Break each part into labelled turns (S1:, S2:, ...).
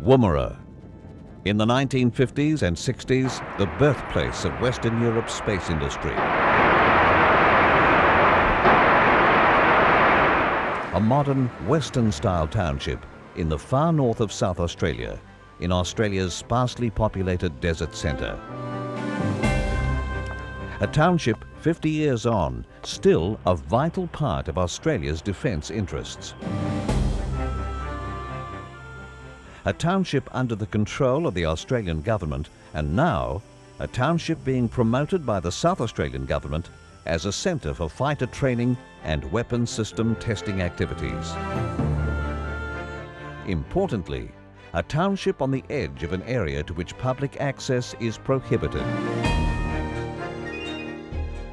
S1: Woomera. In the 1950s and 60s, the birthplace of Western Europe's space industry. A modern Western-style township in the far north of South Australia, in Australia's sparsely populated desert centre. A township 50 years on, still a vital part of Australia's defence interests. A township under the control of the Australian government, and now a township being promoted by the South Australian government as a centre for fighter training and weapons system testing activities. Importantly, a township on the edge of an area to which public access is prohibited.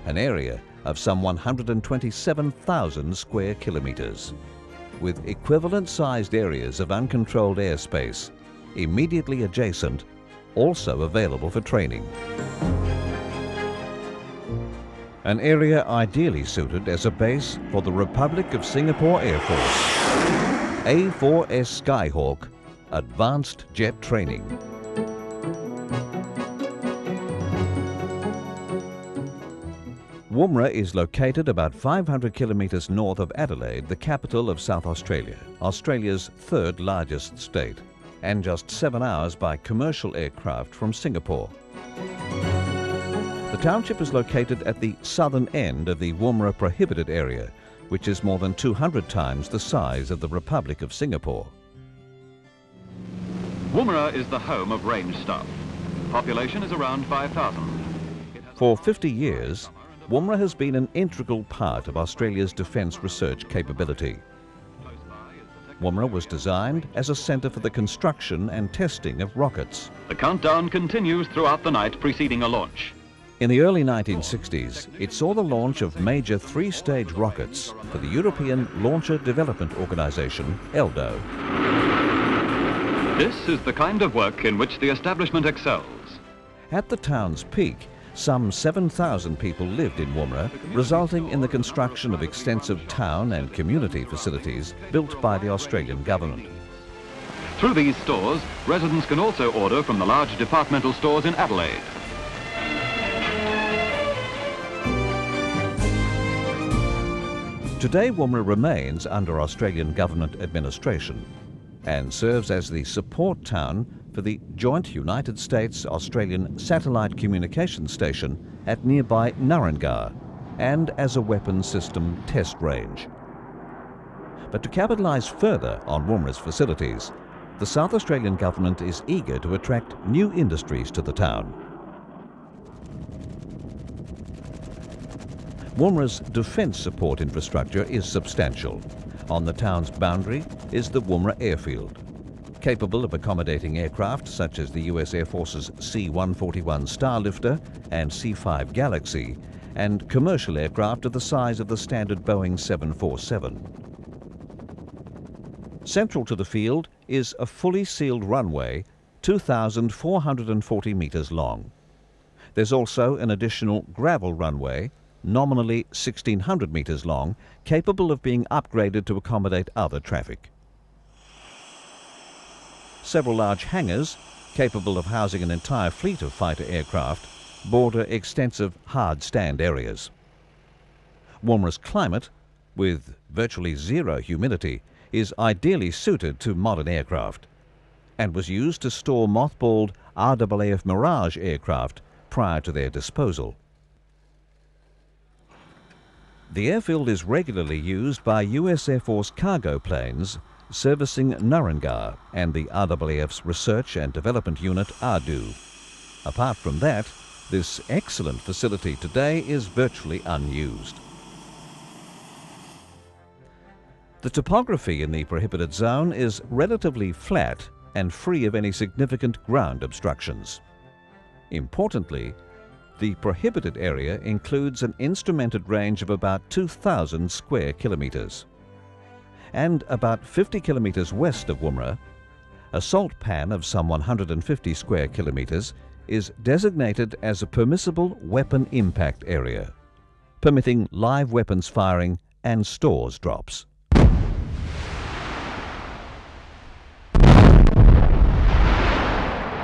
S1: An area of some 127,000 square kilometres, with equivalent-sized areas of uncontrolled airspace immediately adjacent, also available for training. An area ideally suited as a base for the Republic of Singapore Air Force. A4S Skyhawk Advanced Jet Training. Woomera is located about 500 kilometres north of Adelaide, the capital of South Australia, Australia's third largest state, and just 7 hours by commercial aircraft from Singapore. The township is located at the southern end of the Woomera prohibited area, which is more than 200 times the size of the Republic of Singapore.
S2: Woomera is the home of range staff. Population is around 5,000.
S1: For 50 years, Woomera has been an integral part of Australia's defence research capability. Woomera was designed as a centre for the construction and testing of rockets.
S2: The countdown continues throughout the night preceding a launch.
S1: In the early 1960s, it saw the launch of major three-stage rockets for the European Launcher Development Organisation, ELDO.
S2: This is the kind of work in which the establishment excels.
S1: At the town's peak, some 7,000 people lived in Woomera, resulting in the construction of extensive town and community facilities built by the Australian government.
S2: Through these stores, residents can also order from the large departmental stores in Adelaide.
S1: Today, Woomera remains under Australian government administration and serves as the support town for the joint United States-Australian satellite communication station at nearby Narrandgar and as a weapons system test range. But to capitalise further on Woomera's facilities, the South Australian government is eager to attract new industries to the town. Woomera's defence support infrastructure is substantial. On the town's boundary is the Woomera Airfield, capable of accommodating aircraft such as the US Air Force's C-141 Starlifter and C-5 Galaxy, and commercial aircraft of the size of the standard Boeing 747. Central to the field is a fully sealed runway, 2,440 metres long. There's also an additional gravel runway, nominally 1,600 metres long, capable of being upgraded to accommodate other traffic. Several large hangars, capable of housing an entire fleet of fighter aircraft, border extensive hard stand areas. Woomera's climate, with virtually zero humidity, is ideally suited to modern aircraft and was used to store mothballed RAAF Mirage aircraft prior to their disposal. The airfield is regularly used by US Air Force cargo planes servicing Narrandgar and the RAAF's Research and Development Unit ARDU. Apart from that, this excellent facility today is virtually unused. The topography in the prohibited zone is relatively flat and free of any significant ground obstructions. Importantly, the prohibited area includes an instrumented range of about 2,000 square kilometres. And about 50 kilometres west of Woomera, a salt pan of some 150 square kilometres is designated as a permissible weapon impact area, permitting live weapons firing and stores drops.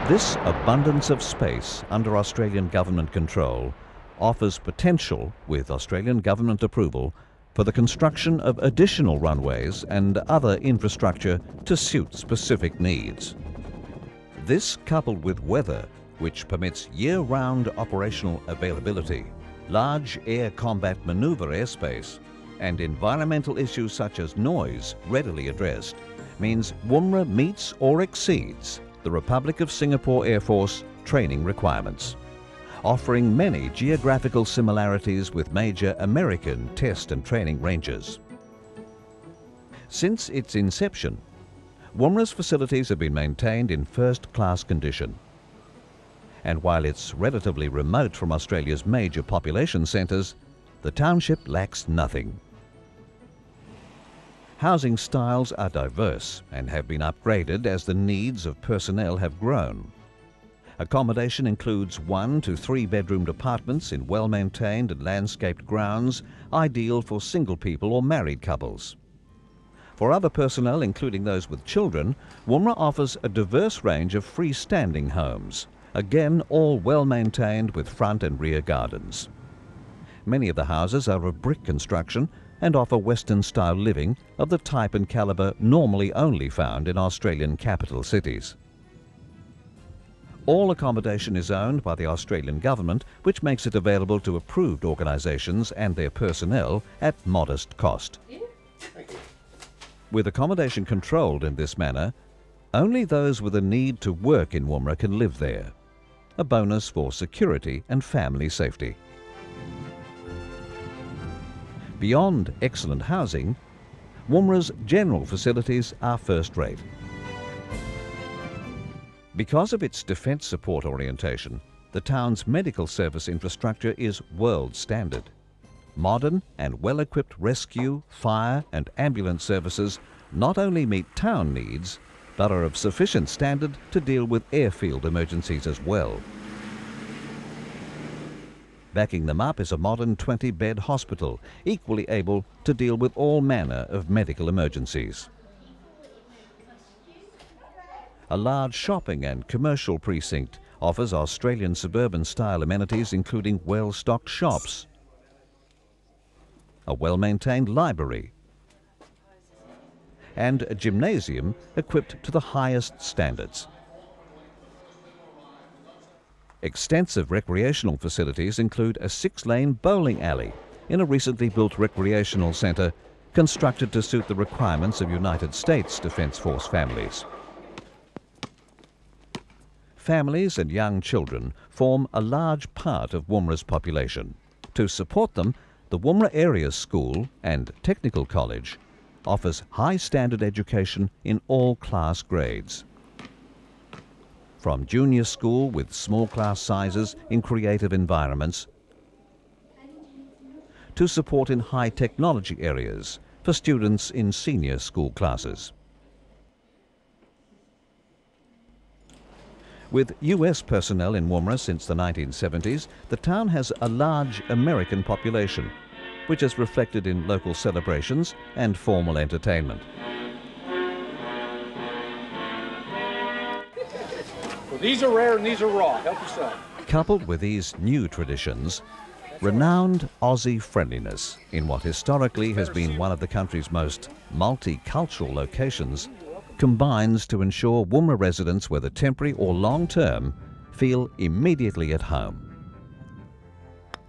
S1: This abundance of space under Australian government control offers potential, with Australian government approval, for the construction of additional runways and other infrastructure to suit specific needs. This, coupled with weather, which permits year-round operational availability, large air combat manoeuvre airspace, and environmental issues such as noise readily addressed, means Woomera meets or exceeds the Republic of Singapore Air Force training requirements, offering many geographical similarities with major American test and training ranges. Since its inception, Woomera's facilities have been maintained in first-class condition. And while it's relatively remote from Australia's major population centres, the township lacks nothing. Housing styles are diverse and have been upgraded as the needs of personnel have grown. Accommodation includes 1 to 3 bedroomed apartments in well-maintained and landscaped grounds, ideal for single people or married couples. For other personnel, including those with children, Woomera offers a diverse range of freestanding homes, again all well-maintained with front and rear gardens. Many of the houses are of brick construction and offer Western-style living of the type and calibre normally only found in Australian capital cities. All accommodation is owned by the Australian government, which makes it available to approved organisations and their personnel at modest cost. With accommodation controlled in this manner, only those with a need to work in Woomera can live there, a bonus for security and family safety. Beyond excellent housing, Woomera's general facilities are first-rate. Because of its defence support orientation, the town's medical service infrastructure is world standard. Modern and well-equipped rescue, fire and ambulance services not only meet town needs, but are of sufficient standard to deal with airfield emergencies as well. Backing them up is a modern 20-bed hospital, equally able to deal with all manner of medical emergencies. A large shopping and commercial precinct offers Australian suburban-style amenities including well-stocked shops, a well-maintained library, and a gymnasium equipped to the highest standards. Extensive recreational facilities include a 6-lane bowling alley in a recently built recreational centre constructed to suit the requirements of United States Defence Force families. Families and young children form a large part of Woomera's population. To support them, the Woomera Area School and Technical College offers high-standard education in all class grades. From junior school with small class sizes in creative environments to support in high technology areas for students in senior school classes. With US personnel in Woomera since the 1970s, the town has a large American population, which is reflected in local celebrations and formal entertainment.
S3: Well, these are rare and these are raw. Help yourself.
S1: Coupled with these new traditions, renowned Aussie friendliness in what historically has been one of the country's most multicultural locations combines to ensure Woomera residents, whether temporary or long-term, feel immediately at home.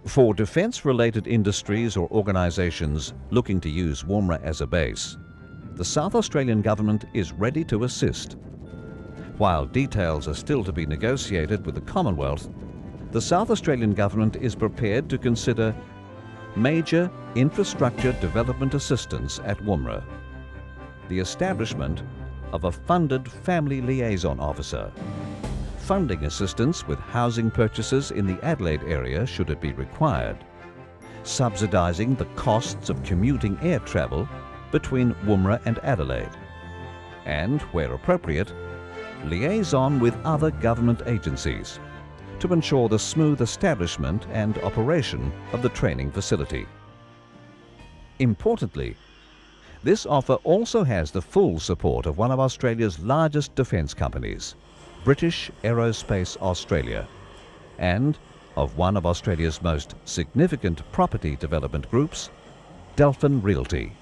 S1: For defence-related industries or organisations looking to use Woomera as a base, the South Australian Government is ready to assist. While details are still to be negotiated with the Commonwealth, the South Australian Government is prepared to consider major infrastructure development assistance at Woomera, the establishment of a funded family liaison officer, funding assistance with housing purchases in the Adelaide area should it be required, subsidising the costs of commuting air travel between Woomera and Adelaide, and, where appropriate, liaison with other government agencies to ensure the smooth establishment and operation of the training facility. Importantly, this offer also has the full support of one of Australia's largest defence companies, British Aerospace Australia and of one of Australia's most significant property development groups, Delphin Realty.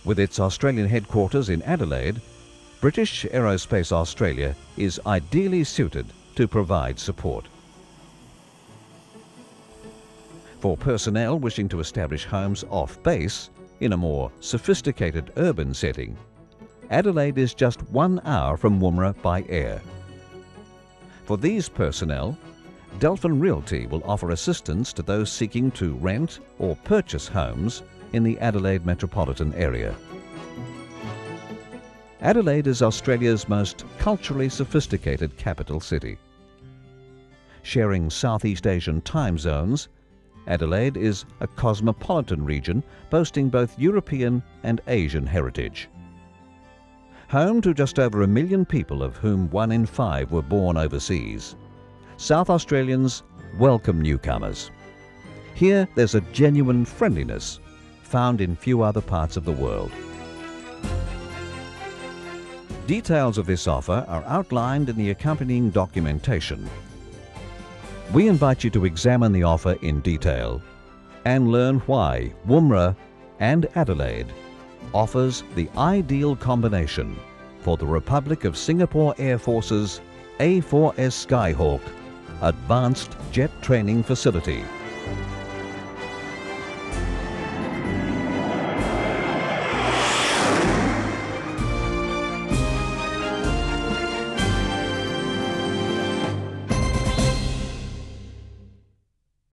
S1: With its Australian headquarters in Adelaide, British Aerospace Australia is ideally suited to provide support. For personnel wishing to establish homes off-base in a more sophisticated urban setting, Adelaide is just 1 hour from Woomera by air. For these personnel, Delphin Realty will offer assistance to those seeking to rent or purchase homes in the Adelaide metropolitan area. Adelaide is Australia's most culturally sophisticated capital city. Sharing Southeast Asian time zones, Adelaide is a cosmopolitan region boasting both European and Asian heritage. Home to just over 1 million people, of whom 1 in 5 were born overseas, South Australians welcome newcomers. Here there's a genuine friendliness found in few other parts of the world. Details of this offer are outlined in the accompanying documentation. We invite you to examine the offer in detail and learn why Woomera and Adelaide offers the ideal combination for the Republic of Singapore Air Force's A4S Skyhawk Advanced Jet Training Facility.